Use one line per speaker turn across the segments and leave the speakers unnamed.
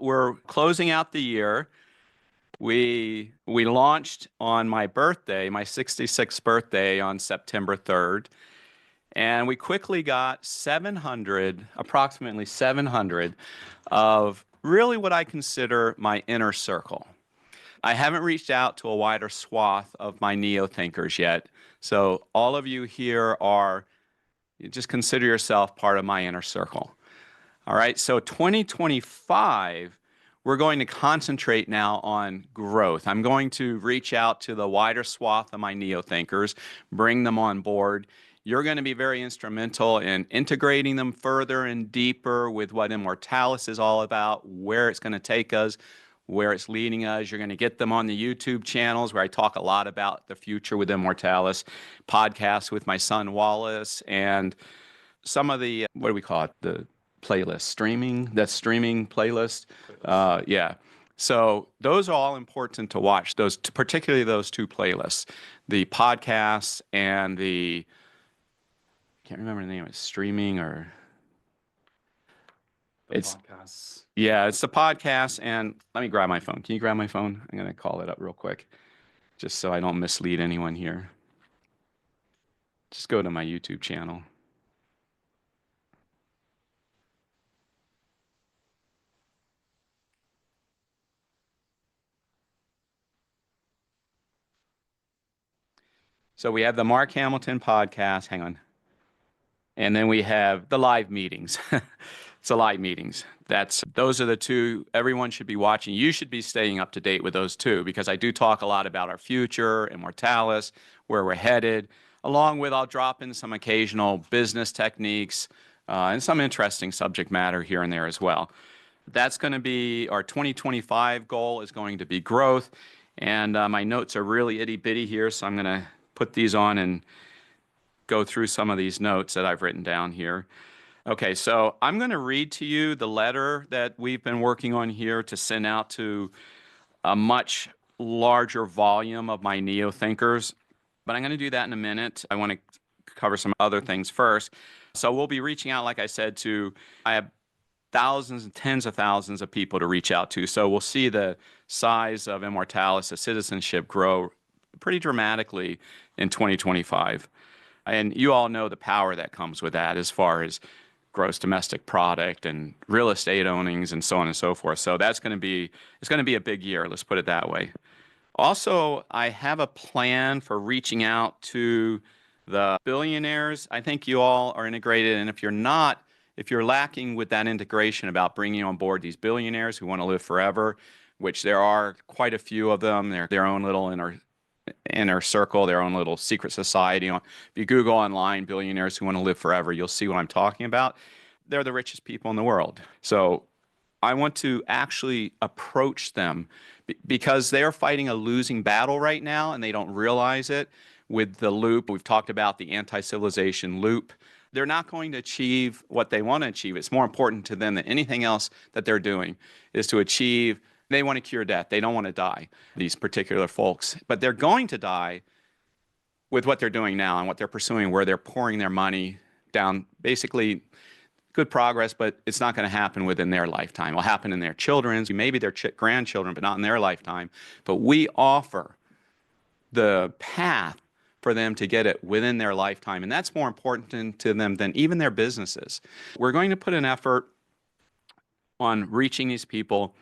we're closing out the year. We launched on my birthday, my 66th birthday on September 3rd, and we quickly got approximately 700 of really what I consider my inner circle. I haven't reached out to a wider swath of my neo-thinkers yet. So all of you here just consider yourself part of my inner circle. All right, so 2025, we're going to concentrate now on growth. I'm going to reach out to the wider swath of my neo-thinkers, bring them on board. You're going to be very instrumental in integrating them further and deeper with what Immortalis is all about, where it's going to take us, where it's leading us. You're going to get them on the YouTube channels where I talk a lot about the future with Immortalis, podcasts with my son Wallace, and some of the, what do we call it, the playlist, streaming playlist. Yeah. So those are all important to watch, particularly those two playlists, the podcasts and the, can't remember the name of it, streaming or
Podcasts.
Yeah, it's the podcast. And let me grab my phone. Can you grab my phone? I'm going to call it up real quick, just so I don't mislead anyone here. Just go to my YouTube channel. So we have the Mark Hamilton podcast. Hang on. And then we have the live meetings. It's the live meetings. Those are the two everyone should be watching. You should be staying up to date with those two, because I do talk a lot about our future, Immortalis, where we're headed, along with I'll drop in some occasional business techniques and some interesting subject matter here and there as well. That's going to be our 2025 goal, is going to be growth. And my notes are really itty bitty here, so I'm going to put these on and go through some of these notes that I've written down here. Okay, so I'm going to read to you the letter that we've been working on here to send out to a much larger volume of my neo-thinkers, but I'm going to do that in a minute. I want to cover some other things first. So we'll be reaching out, like I said, I have thousands and tens of thousands of people to reach out to. So we'll see the size of Immortalis, the citizenship, grow pretty dramatically in 2025. And you all know the power that comes with that as far as gross domestic product and real estate ownings and so on and so forth. So it's going to be a big year, let's put it that way. Also, I have a plan for reaching out to the billionaires. I think you all are integrated, and if you're lacking with that integration about bringing on board these billionaires who want to live forever, which there are quite a few of them, they're their own little inner circle, their own little secret society. If you Google online billionaires who want to live forever, you'll see what I'm talking about. They're the richest people in the world. So I want to actually approach them because they're fighting a losing battle right now and they don't realize it. With the loop, we've talked about the anti-civilization loop. They're not going to achieve what they want to achieve. It's more important to them than anything else that they're doing is to achieve. They want to cure death. They don't want to die, these particular folks. But they're going to die with what they're doing now and what they're pursuing, where they're pouring their money down. Basically, good progress, but it's not going to happen within their lifetime. It'll happen in their children's, maybe their grandchildren, but not in their lifetime. But we offer the path for them to get it within their lifetime. And that's more important to them than even their businesses. We're going to put an effort on reaching these people.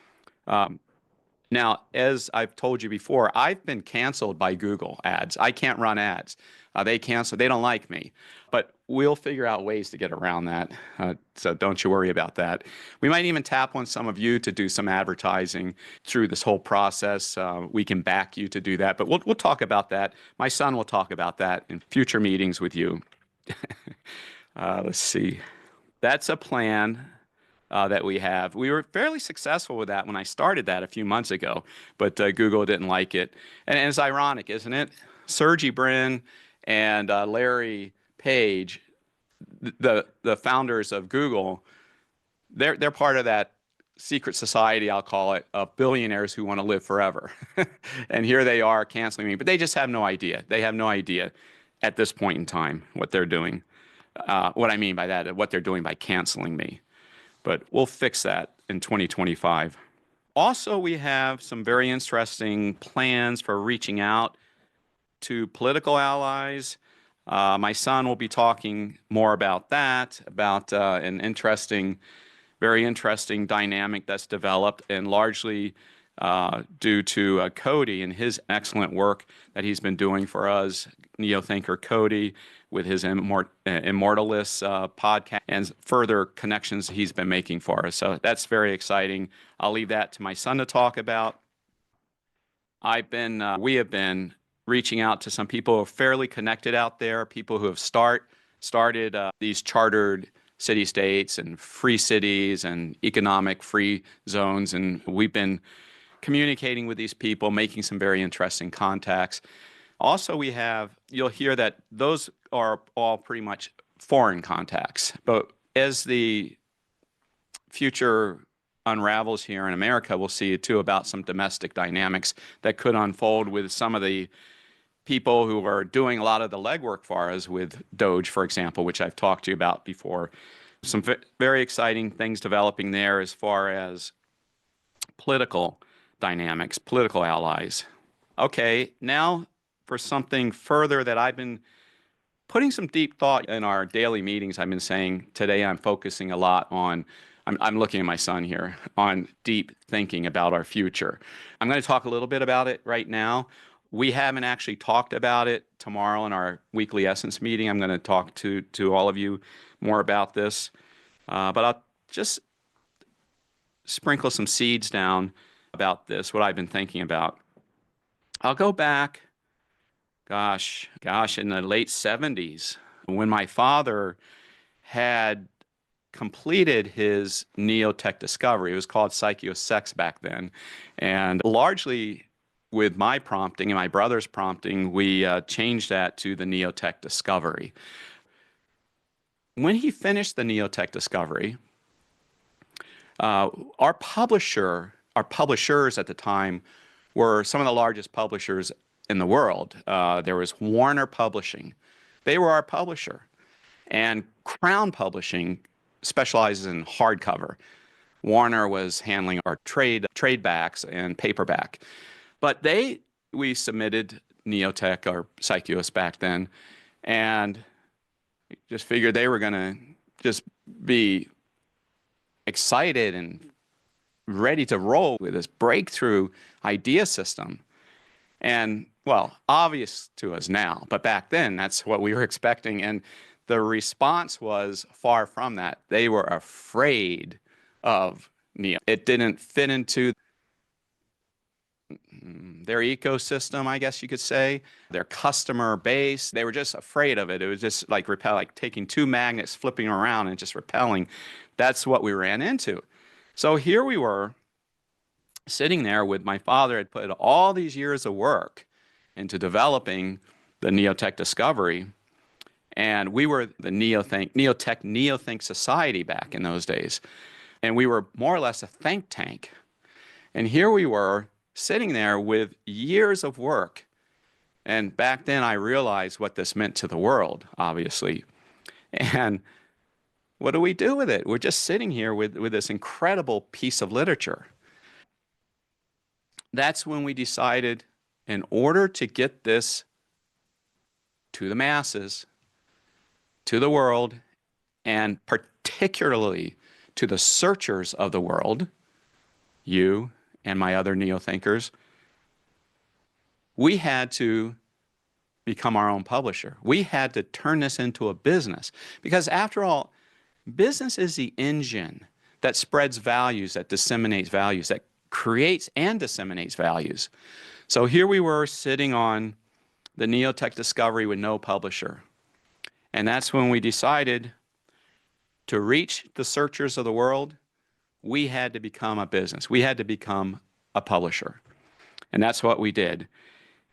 Now, as I've told you before, I've been canceled by Google ads. I can't run ads. They cancel. They don't like me. But we'll figure out ways to get around that. So don't you worry about that. We might even tap on some of you to do some advertising through this whole process. We can back you to do that. But we'll talk about that. My son will talk about that in future meetings with you. Let's see. That's a plan that we have. We were fairly successful with that when I started that a few months ago, but Google didn't like it. And it's ironic, isn't it? Sergey Brin and Larry Page, the founders of Google, they're part of that secret society, I'll call it, of billionaires who want to live forever. And here they are canceling me, but they just have no idea. They have no idea at this point in time what they're doing. What I mean by that, what they're doing by canceling me. But we'll fix that in 2025. Also, we have some very interesting plans for reaching out to political allies. My son will be talking more about that, about an interesting, very interesting dynamic that's developed, and largely due to Cody and his excellent work that he's been doing for us, neo-thinker Cody, with his Immortalist podcast and further connections he's been making for us. So that's very exciting. I'll leave that to my son to talk about. We have been reaching out to some people who are fairly connected out there, people who have started these chartered city-states and free cities and economic free zones. And we've been communicating with these people, making some very interesting contacts. Also, you'll hear that those are all pretty much foreign contacts. But as the future unravels here in America, we'll see too about some domestic dynamics that could unfold with some of the people who are doing a lot of the legwork for us with DOGE, for example, which I've talked to you about before. Some very exciting things developing there as far as political dynamics, political allies. Okay, now for something further that I've been putting some deep thought in our daily meetings. I've been saying today I'm focusing a lot on, I'm looking at my son here, on deep thinking about our future. I'm going to talk a little bit about it right now. We haven't actually talked about it. Tomorrow in our weekly Essence meeting, I'm going to talk to all of you more about this. But I'll just sprinkle some seeds down about this, what I've been thinking about. I'll go back, gosh, in the late 70s, when my father had completed his neo-tech discovery. It was called Psycho-Sex back then. And largely with my prompting and my brother's prompting, we changed that to the neo-tech discovery. When he finished the neo-tech discovery, our publishers at the time were some of the largest publishers in the world. There was Warner Publishing. They were our publisher. And Crown Publishing specializes in hardcover. Warner was handling our trade backs and paperback. But we submitted Neotech or Psychios back then, and just figured they were going to just be excited and ready to roll with this breakthrough idea system. And, well, obvious to us now, but back then that's what we were expecting. And the response was far from that. They were afraid of Neo. It didn't fit into their ecosystem, I guess you could say, their customer base. They were just afraid of it. It was just like taking two magnets, flipping around and just repelling. That's what we ran into. So here we were sitting there with my father had put all these years of work into developing the Neotech discovery. And we were the Neotech Society back in those days. And we were more or less a think tank. And here we were sitting there with years of work. And back then I realized what this meant to the world, obviously. And what do we do with it? We're just sitting here with this incredible piece of literature. That's when we decided, in order to get this to the masses, to the world, and particularly to the searchers of the world, you and my other neo-thinkers, we had to become our own publisher. We had to turn this into a business. Because after all, business is the engine that spreads values, that disseminates values, that creates and disseminates values. So here we were sitting on the Neotech discovery with no publisher. And that's when we decided to reach the searchers of the world, we had to become a business. We had to become a publisher. And that's what we did.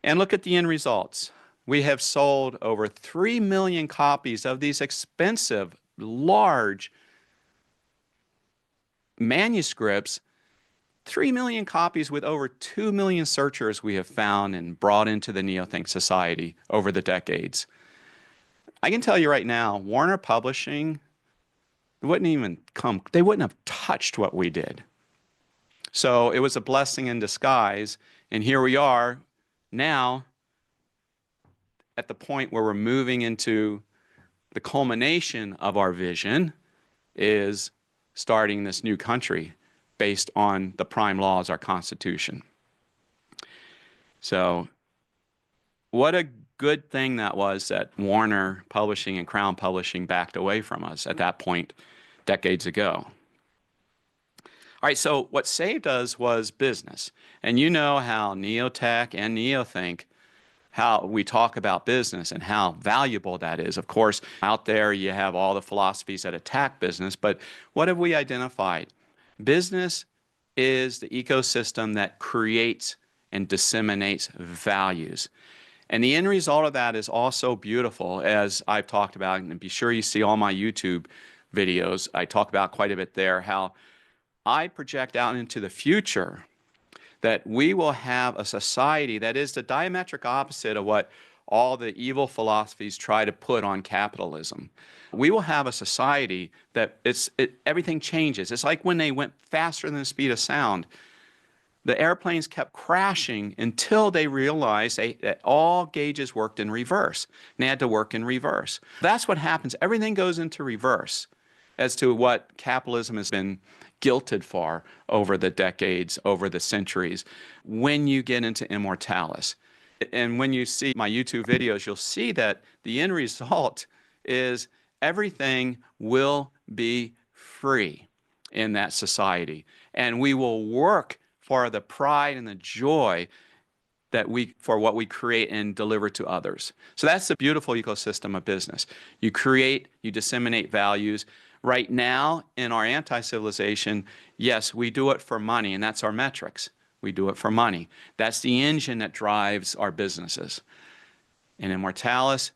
And look at the end results. We have sold over 3 million copies of these expensive, large manuscripts, 3 million copies with over 2 million searchers we have found and brought into the Neothink Society over the decades. I can tell you right now, Warner Publishing they wouldn't have touched what we did. So it was a blessing in disguise. And here we are now at the point where we're moving into the culmination of our vision is starting this new country based on the prime laws, our Constitution. So what a good thing that was that Warner Publishing and Crown Publishing backed away from us at that point decades ago. All right, so what saved us was business. And you know how Neotech and Neothink, how we talk about business and how valuable that is. Of course, out there you have all the philosophies that attack business, but what have we identified? Business is the ecosystem that creates and disseminates values. And the end result of that is also beautiful, as I've talked about, and be sure you see all my YouTube videos. I talk about quite a bit there, how I project out into the future that we will have a society that is the diametric opposite of what all the evil philosophies try to put on capitalism. We will have a society that everything changes. It's like when they went faster than the speed of sound. The airplanes kept crashing until they realized that all gauges worked in reverse. And they had to work in reverse. That's what happens. Everything goes into reverse as to what capitalism has been guilted for over the decades, over the centuries, when you get into immortalis. And when you see my YouTube videos, you'll see that the end result is everything will be free in that society. And we will work for the pride and the joy that for what we create and deliver to others. So that's the beautiful ecosystem of business. You create, you disseminate values. Right now in our anti-civilization, yes, we do it for money, and that's our metrics. We do it for money. That's the engine that drives our businesses. In immortalis,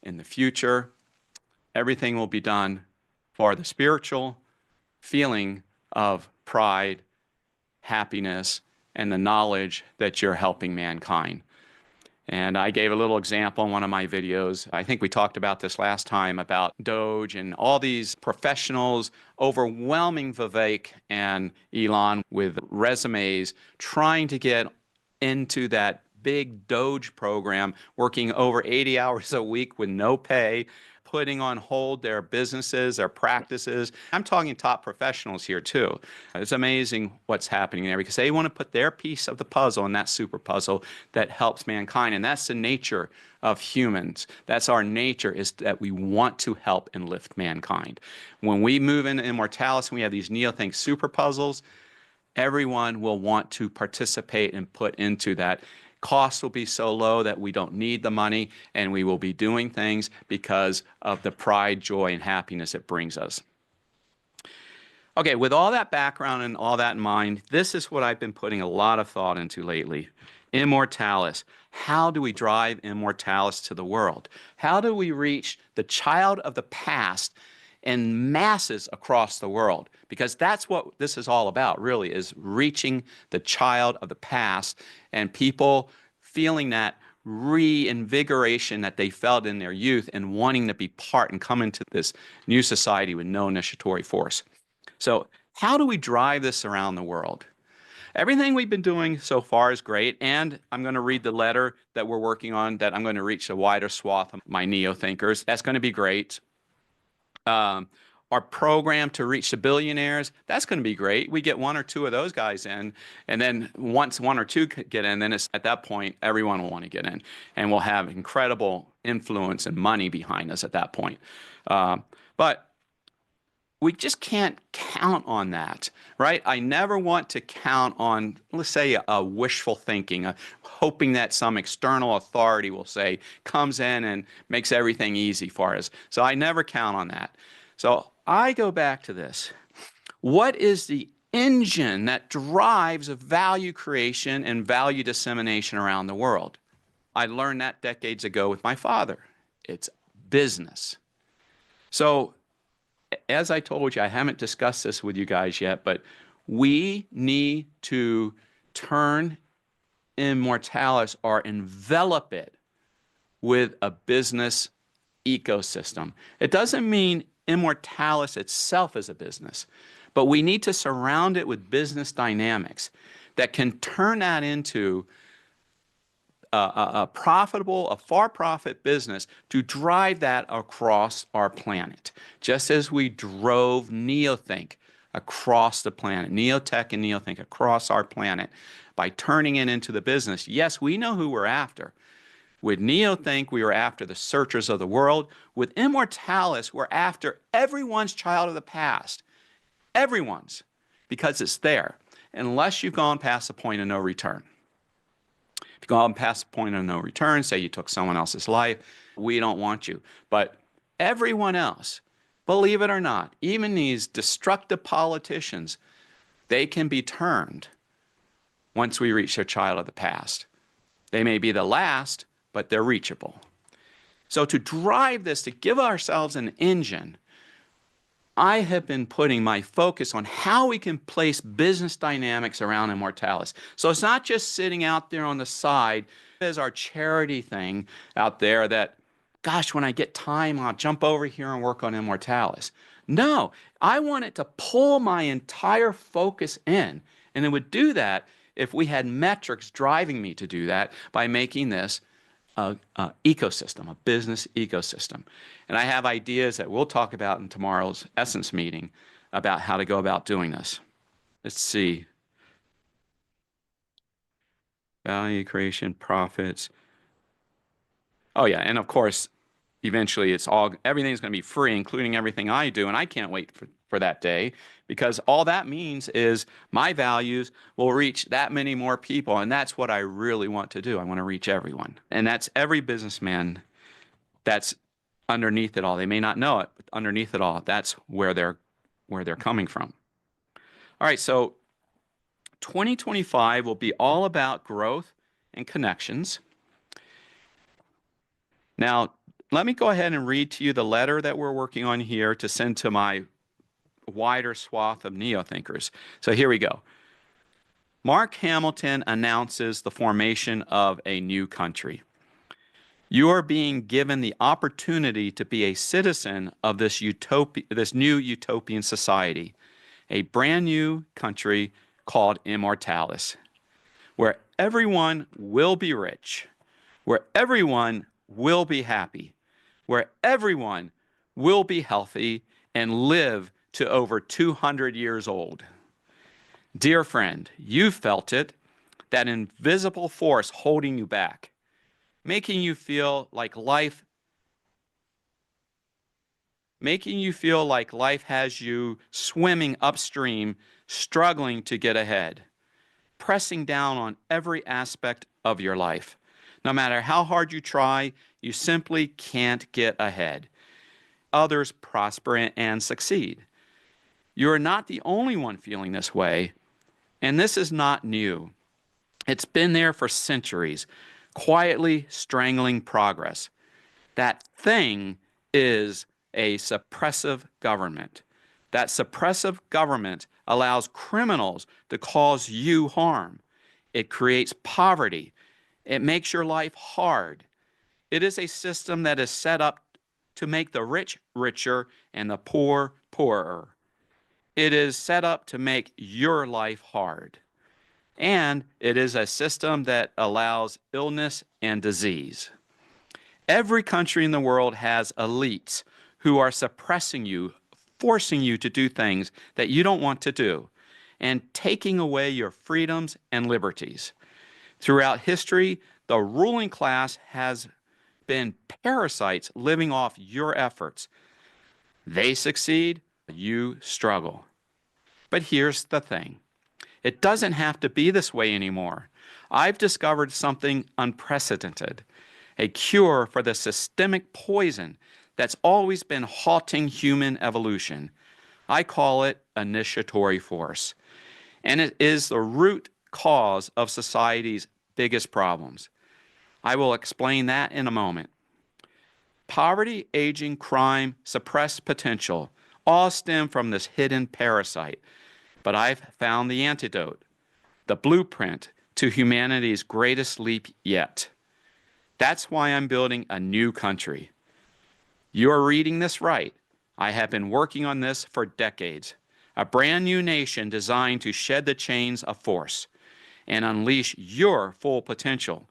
in the future, everything will be done for the spiritual feeling of pride, happiness, and the knowledge that you're helping mankind. And I gave a little example in one of my videos. I think we talked about this last time about Doge and all these professionals overwhelming Vivek and Elon with resumes trying to get into that big Doge program, working over 80 hours a week with no pay, putting on hold their businesses, their practices. I'm talking top professionals here too. It's amazing what's happening there because they want to put their piece of the puzzle in that super puzzle that helps mankind. And that's the nature of humans. That's our nature, is that we want to help and lift mankind. When we move into immortalis and we have these Neothink super puzzles, everyone will want to participate and put into that. Costs will be so low that we don't need the money, and we will be doing things because of the pride, joy, and happiness it brings us. Okay, with all that background and all that in mind, this is what I've been putting a lot of thought into lately. Immortalis. How do we drive immortalis to the world? How do we reach the child of the past in masses across the world? Because that's what this is all about, really, is reaching the child of the past and people feeling that reinvigoration that they felt in their youth and wanting to be part and come into this new society with no initiatory force. So how do we drive this around the world? Everything we've been doing so far is great, and I'm going to read the letter that we're working on that I'm going to reach a wider swath of my neo-thinkers. That's going to be great. Our program to reach the billionaires, that's going to be great. We get one or two of those guys in, and then once one or two get in, then it's, at that point, everyone will want to get in, and we'll have incredible influence and money behind us at that point. But we just can't count on that, right? I never want to count on, let's say, a wishful thinking, hoping that some external authority will say, comes in and makes everything easy for us. So I never count on that. So I go back to this. What is the engine that drives value creation and value dissemination around the world? I learned that decades ago with my father. It's business. So as I told you, I haven't discussed this with you guys yet, but we need to turn immortalis or envelop it with a business ecosystem. It doesn't mean immortalis itself is a business, But we need to surround it with business dynamics that can turn that into a profitable, a for-profit business to drive that across our planet. Just as we drove Neothink across the planet, Neotech and Neothink across our planet by turning it into the business. Yes, we know who we're after. With Neothink, we were after the searchers of the world. With Immortalis, we're after everyone's child of the past. Everyone's, because it's there, unless you've gone past the point of no return. If you've gone past the point of no return, say you took someone else's life, we don't want you. But everyone else, believe it or not, even these destructive politicians, they can be turned once we reach their child of the past. They may be the last, but they're reachable. So to drive this, to give ourselves an engine, I have been putting my focus on how we can place business dynamics around Immortalis. So it's not just sitting out there on the side as our charity thing out there that, gosh, when I get time, I'll jump over here and work on Immortalis. No, I want it to pull my entire focus in. And it would do that if we had metrics driving me to do that by making this an ecosystem, a business ecosystem. And I have ideas that we'll talk about in tomorrow's Essence meeting about how to go about doing this. Let's see. Value creation, profits. Oh yeah, and of course, eventually everything's going to be free, including everything I do, and I can't wait for that day, because all that means is my values will reach that many more people, and that's what I really want to do. I want to reach everyone, and that's every businessman that's underneath it all. They may not know it, but underneath it all, that's where they're coming from. All right, so 2025 will be all about growth and connections. Now, let me go ahead and read to you the letter that we're working on here to send to my wider swath of Neothinkers. So here we go. Mark Hamilton announces the formation of a new country. You are being given the opportunity to be a citizen of this new utopian society, a brand new country called Immortalis, where everyone will be rich, where everyone will be happy, where everyone will be healthy and live to over 200 years old. Dear friend, you felt it, that invisible force holding you back, making you feel like life has you swimming upstream, struggling to get ahead, pressing down on every aspect of your life. No matter how hard you try, you simply can't get ahead. Others prosper and succeed. You are not the only one feeling this way, and this is not new. It's been there for centuries, quietly strangling progress. That thing is a suppressive government. That suppressive government allows criminals to cause you harm. It creates poverty. It makes your life hard. It is a system that is set up to make the rich richer and the poor poorer. It is set up to make your life hard. And it is a system that allows illness and disease. Every country in the world has elites who are suppressing you, forcing you to do things that you don't want to do, and taking away your freedoms and liberties. Throughout history, the ruling class has been parasites living off your efforts. They succeed, you struggle. But here's the thing. It doesn't have to be this way anymore. I've discovered something unprecedented, a cure for the systemic poison that's always been halting human evolution. I call it initiatory force. And it is the root cause of society's biggest problems. I will explain that in a moment. Poverty, aging, crime, suppressed potential all stem from this hidden parasite. But I've found the antidote, the blueprint to humanity's greatest leap yet. That's why I'm building a new country. You're reading this right. I have been working on this for decades. a brand new nation designed to shed the chains of force and unleash your full potential.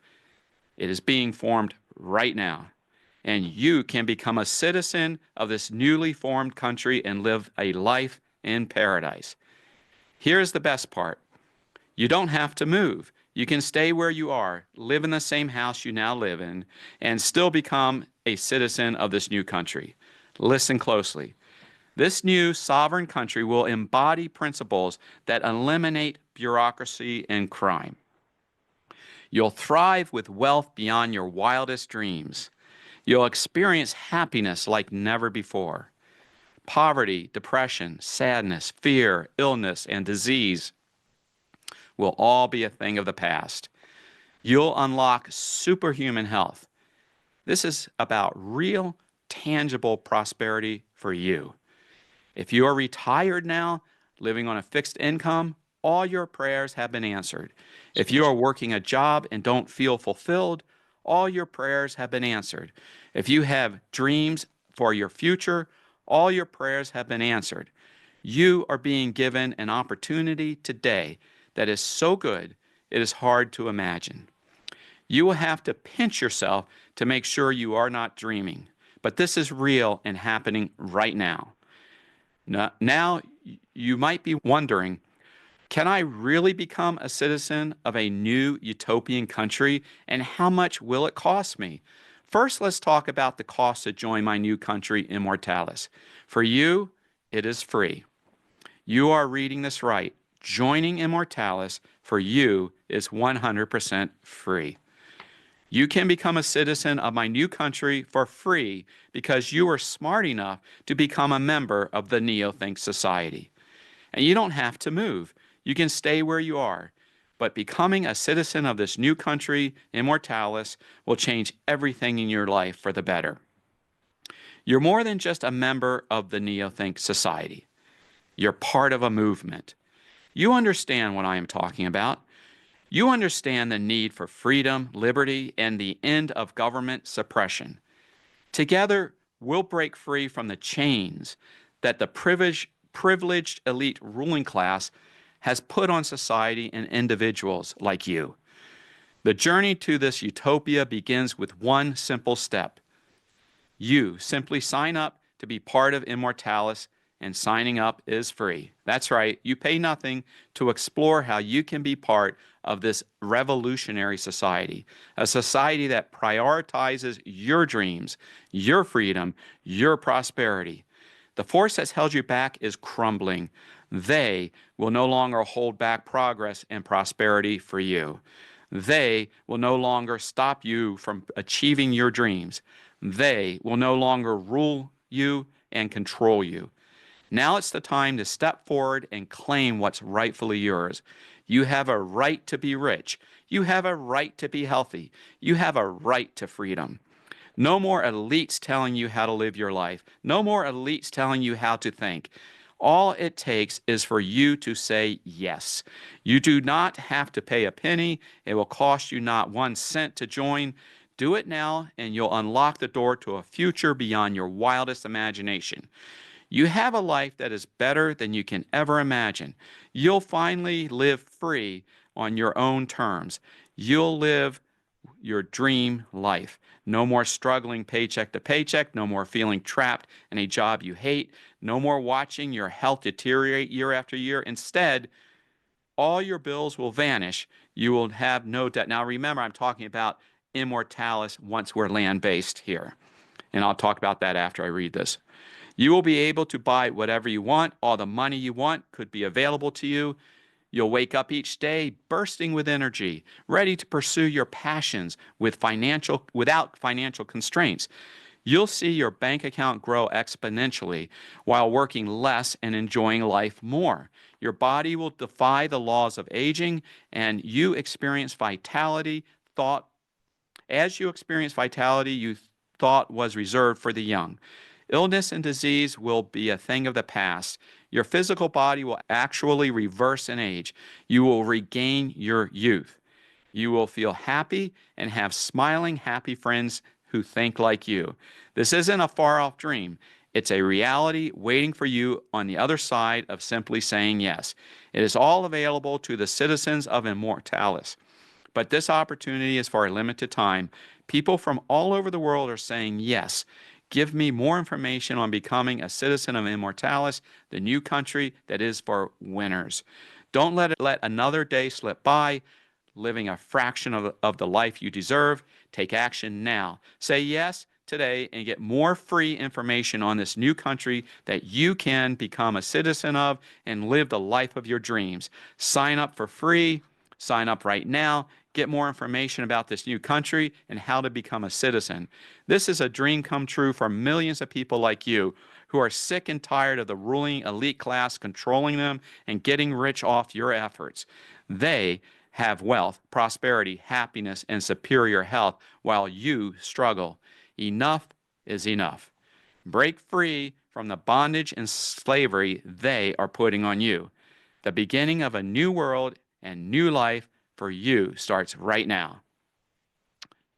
It is being formed right now, and you can become a citizen of this newly formed country and live a life in paradise. Here's the best part. You don't have to move. You can stay where you are, live in the same house you now live in, and still become a citizen of this new country. Listen closely. This new sovereign country will embody principles that eliminate bureaucracy and crime. You'll thrive with wealth beyond your wildest dreams. You'll experience happiness like never before. Poverty, depression, sadness, fear, illness, and disease will all be a thing of the past. You'll unlock superhuman health. This is about real, tangible prosperity for you. If you are retired now, living on a fixed income, all your prayers have been answered. If you are working a job and don't feel fulfilled, all your prayers have been answered. If you have dreams for your future, all your prayers have been answered. You are being given an opportunity today that is so good, it is hard to imagine. You will have to pinch yourself to make sure you are not dreaming. But this is real and happening right now. Now, you might be wondering, can I really become a citizen of a new utopian country, and how much will it cost me? First, let's talk about the cost to join my new country, Immortalis. For you, it is free. You are reading this right. Joining Immortalis for you is 100% free. You can become a citizen of my new country for free because you are smart enough to become a member of the Neothink Society. And you don't have to move. You can stay where you are. But becoming a citizen of this new country, Immortalis, will change everything in your life for the better. You're more than just a member of the Neothink Society. You're part of a movement. You understand what I am talking about. You understand the need for freedom, liberty, and the end of government suppression. Together, we'll break free from the chains that the privileged elite ruling class has put on society and individuals like you. The journey to this utopia begins with one simple step. You simply sign up to be part of Immortalis, and signing up is free. That's right, you pay nothing to explore how you can be part of this revolutionary society, a society that prioritizes your dreams, your freedom, your prosperity. The force that's held you back is crumbling. They will no longer hold back progress and prosperity for you. They will no longer stop you from achieving your dreams. They will no longer rule you and control you. Now it's the time to step forward and claim what's rightfully yours. You have a right to be rich. You have a right to be healthy. You have a right to freedom. No more elites telling you how to live your life. No more elites telling you how to think. All it takes is for you to say yes. You do not have to pay a penny. It will cost you not 1 cent to join. Do it now, and you'll unlock the door to a future beyond your wildest imagination. You have a life that is better than you can ever imagine. You'll finally live free on your own terms. You'll live your dream life. No more struggling paycheck to paycheck. No more feeling trapped in a job you hate. No more watching your health deteriorate year after year. Instead, all your bills will vanish. You will have no debt. Now remember, I'm talking about Immortalis once we're land-based here. And I'll talk about that after I read this. You will be able to buy whatever you want. All the money you want could be available to you. You'll wake up each day bursting with energy, ready to pursue your passions without financial constraints. You'll see your bank account grow exponentially while working less and enjoying life more. Your body will defy the laws of aging, and you experience vitality. As you experience vitality, you thought was reserved for the young. Illness and disease will be a thing of the past. Your physical body will actually reverse in age. You will regain your youth. You will feel happy and have smiling, happy friends who think like you. This isn't a far-off dream. It's a reality waiting for you on the other side of simply saying yes. It is all available to the citizens of Immortalis. But this opportunity is for a limited time. People from all over the world are saying yes. Give me more information on becoming a citizen of Immortalis, the new country that is for winners. Don't let another day slip by, living a fraction of the life you deserve. Take action now. Say yes today and get more free information on this new country that you can become a citizen of and live the life of your dreams. Sign up for free. Sign up right now. Get more information about this new country and how to become a citizen. This is a dream come true for millions of people like you who are sick and tired of the ruling elite class controlling them and getting rich off your efforts. They have wealth, prosperity, happiness, and superior health while you struggle. Enough is enough. Break free from the bondage and slavery they are putting on you. The beginning of a new world and new life for you starts right now.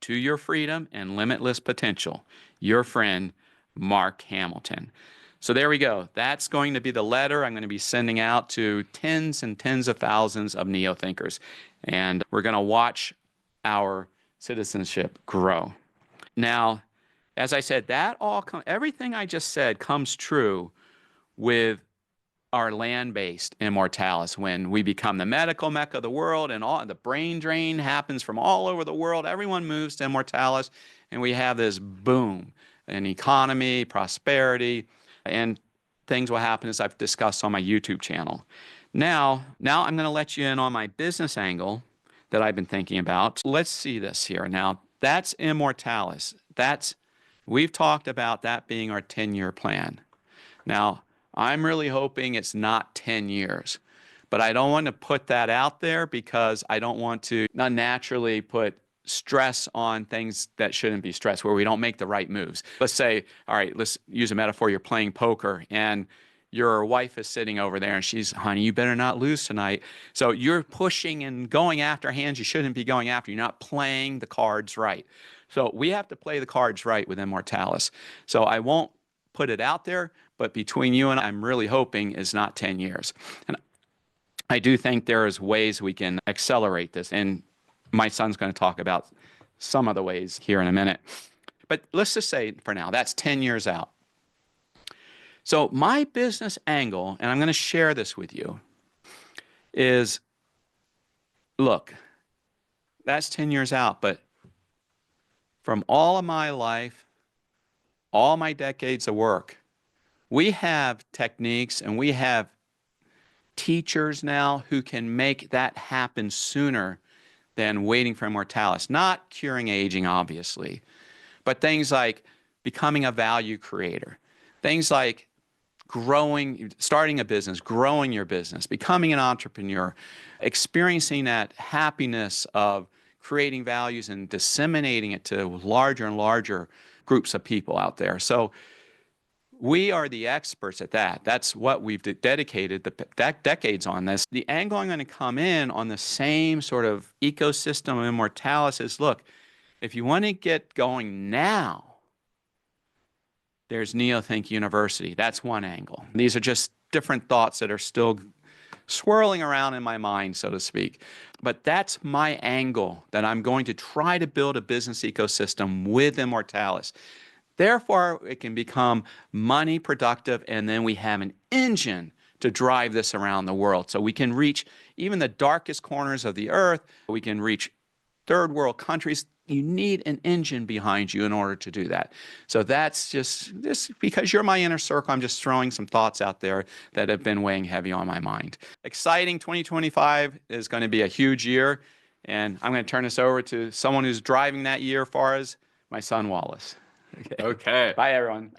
To your freedom and limitless potential, your friend, Mark Hamilton. So there we go. That's going to be the letter I'm going to be sending out to tens and tens of thousands of neo-thinkers. And we're going to watch our citizenship grow. Now, as I said, everything I just said comes true with our land-based Immortalis when we become the medical mecca of the world and all the brain drain happens from all over the world. Everyone moves to Immortalis and we have this boom in economy, prosperity, and things will happen as I've discussed on my YouTube channel. Now I'm going to let you in on my business angle that I've been thinking about. Let's see this here. Now, that's Immortalis. We've talked about that being our 10-year plan. Now, I'm really hoping it's not 10 years, but I don't want to put that out there because I don't want to unnaturally put stress on things that shouldn't be stressed, where we don't make the right moves. Let's say, all right, let's use a metaphor. You're playing poker and your wife is sitting over there and she's, honey, you better not lose tonight. So you're pushing and going after hands you shouldn't be going after. You're not playing the cards right. So we have to play the cards right with Immortalis. So I won't put it out there, but between you and I, I'm really hoping is not 10 years. And I do think there is ways we can accelerate this. And my son's going to talk about some of the ways here in a minute. But let's just say for now, that's 10 years out. So my business angle, and I'm going to share this with you, is, look, that's 10 years out, but from all of my life, all my decades of work, we have techniques and we have teachers now who can make that happen sooner than waiting for Immortalis. Not curing aging, obviously, but things like becoming a value creator, things like starting a business, growing your business, becoming an entrepreneur, experiencing that happiness of creating values and disseminating it to larger and larger groups of people out there. So we are the experts at that. That's what we've dedicated the decades on this. The angle I'm going to come in on the same sort of ecosystem of Immortalis is, look, if you want to get going now, there's NeoThink University. That's one angle. These are just different thoughts that are still swirling around in my mind, so to speak. But that's my angle, that I'm going to try to build a business ecosystem with Immortalis. Therefore, it can become money productive, and then we have an engine to drive this around the world. So we can reach even the darkest corners of the earth. We can reach third world countries. You need an engine behind you in order to do that. So that's just this, because you're my inner circle, I'm just throwing some thoughts out there that have been weighing heavy on my mind. Exciting 2025 is going to be a huge year, and I'm going to turn this over to someone who's driving that year for us, my son Wallace.
Okay.
Bye, everyone.